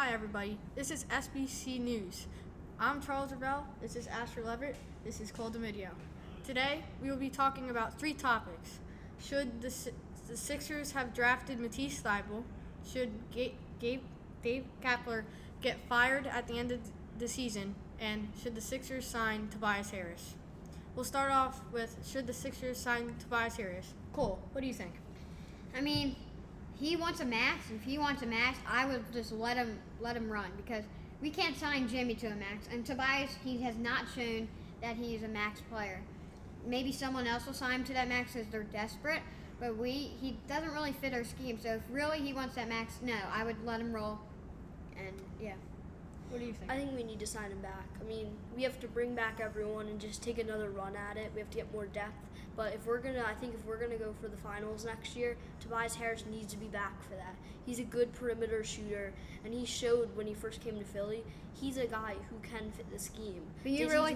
Hi everybody, this is SBC News. I'm Charles Ravel, this is Asher Levitt, this is Cole DeMedio. Today, we will be talking about three topics. Should the Sixers have drafted Matisse Thybulle? Should Dave Kapler get fired at the end of the season? And should the Sixers sign Tobias Harris? We'll start off with, should the Sixers sign Tobias Harris? Cole, what do you think? I mean, he wants a max. If he wants a max, I would just let him run because we can't sign Jimmy to a max. And Tobias, he has not shown that he is a max player. Maybe someone else will sign him to that max because they're desperate, but he doesn't really fit our scheme. So if really he wants that max, no, I would let him roll. And yeah. What do you think? I think we need to sign him back. I mean, we have to bring back everyone and just take another run at it. We have to get more depth. But I think if we're gonna go for the finals next year, Tobias Harris needs to be back for that. He's a good perimeter shooter, and he showed when he first came to Philly, he's a guy who can fit the scheme. But you really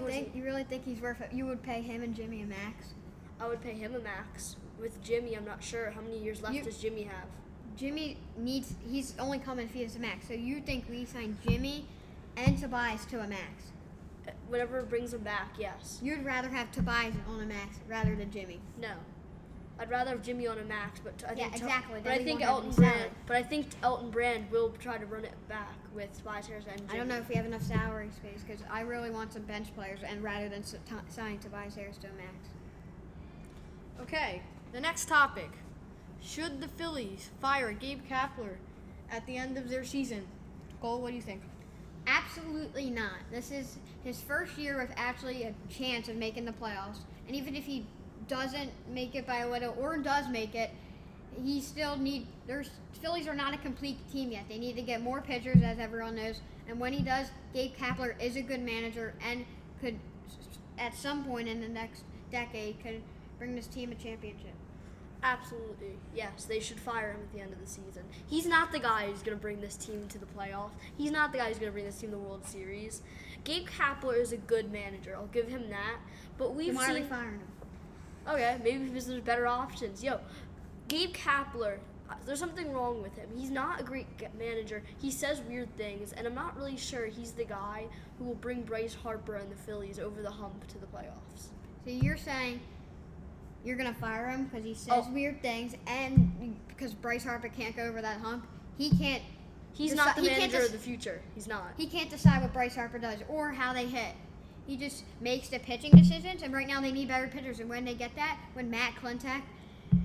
think he's worth it? You would pay him and Jimmy a max? I would pay him a max. With Jimmy, I'm not sure how many years left does Jimmy have. Jimmy he's only coming if he has a max. So you think we sign Jimmy and Tobias to a max? Whenever it brings him back, yes. You'd rather have Tobias on a max rather than Jimmy? No, I'd rather have Jimmy on a max, but I think exactly. But I think Elton Brand will try to run it back with Tobias Harris and Jimmy. I don't know if we have enough salary space because I really want some bench players, and rather than signing Tobias Harris to a max. Okay, the next topic. Should the Phillies fire Gabe Kapler at the end of their season? Cole, what do you think? Absolutely not. This is his first year with actually a chance of making the playoffs. And even if he doesn't make it by a little or does make it, he still Phillies are not a complete team yet. They need to get more pitchers, as everyone knows. And when he does, Gabe Kapler is a good manager and could, at some point in the next decade, could bring this team a championship. Absolutely, yes. They should fire him at the end of the season. He's not the guy who's going to bring this team to the playoffs. He's not the guy who's going to bring this team to the World Series. Gabe Kapler is a good manager. I'll give him that. But Why are they firing him? Okay, maybe because there's better options. Gabe Kapler, there's something wrong with him. He's not a great manager. He says weird things, and I'm not really sure he's the guy who will bring Bryce Harper and the Phillies over the hump to the playoffs. So you're saying you're going to fire him because he says weird things, and because Bryce Harper can't go over that hump, He's not the manager of the future. He's not. He can't decide what Bryce Harper does or how they hit. He just makes the pitching decisions, and right now they need better pitchers. And when they get that, when Matt Klentak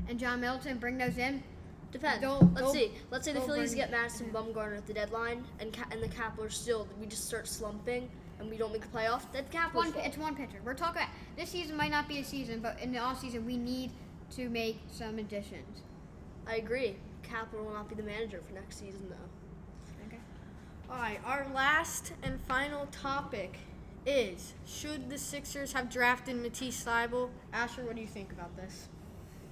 and John Middleton bring those in, depends. Let's say the Phillies get Madison Bumgarner at the deadline, and the Kapler still, we just start slumping, and we don't make the playoffs. That's Kapler's fault. It's one pitcher. We're talking about this season might not be a season, but in the off season we need to make some additions. I agree. Kapler will not be the manager for next season, though. Okay. All right, our last and final topic is, should the Sixers have drafted Matisse Thybulle? Asher, what do you think about this?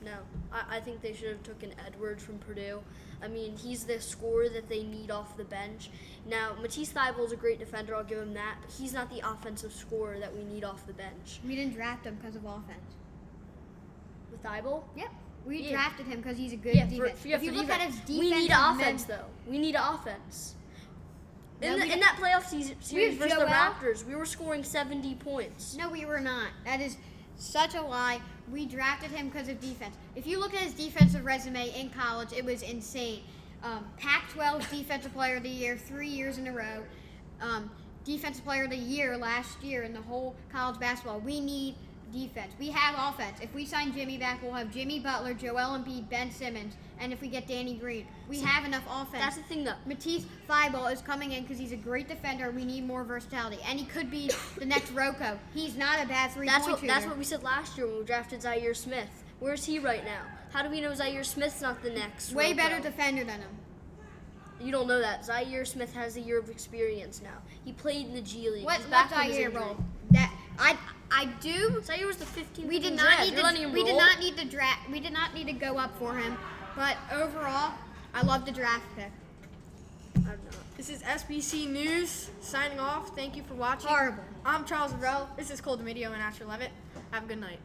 No, I think they should have taken Edwards from Purdue. I mean, he's the scorer that they need off the bench. Now, Matisse Thybulle is a great defender, I'll give him that, but he's not the offensive scorer that we need off the bench. We didn't draft him because of offense. With Thybulle? Yep. We drafted him because he's a good defense. If you look at his defense, we need offense, though. We need offense. In that playoff series versus the Raptors, we were scoring 70 points. No, we were not. That is such a lie. We drafted him because of defense. If you look at his defensive resume in college, it was insane. Pac-12 Defensive Player of the Year 3 years in a row. Defensive Player of the Year last year in the whole college basketball. We need defense. We have offense. If we sign Jimmy back, we'll have Jimmy Butler, Joel Embiid, Ben Simmons, and if we get Danny Green, we have enough offense. That's the thing, though. Matisse Thybulle is coming in because he's a great defender. We need more versatility, and he could be the next Rocco. He's not a bad three-point shooter. That's what we said last year when we drafted Zaire Smith. Where's he right now? How do we know Zaire Smith's not the next Way Rocco? better defender than him. You don't know that. Zaire Smith has a year of experience now. He played in the G League. What's Zaire role? I do. Zaire was the 15th. We did not need to draft. We did not need to go up for him. But overall, I love the draft pick. I don't know. This is SBC News signing off. Thank you for watching. Horrible. I'm Charles Ravel. This is Cole DeMedio and Asher Levitt. Have a good night.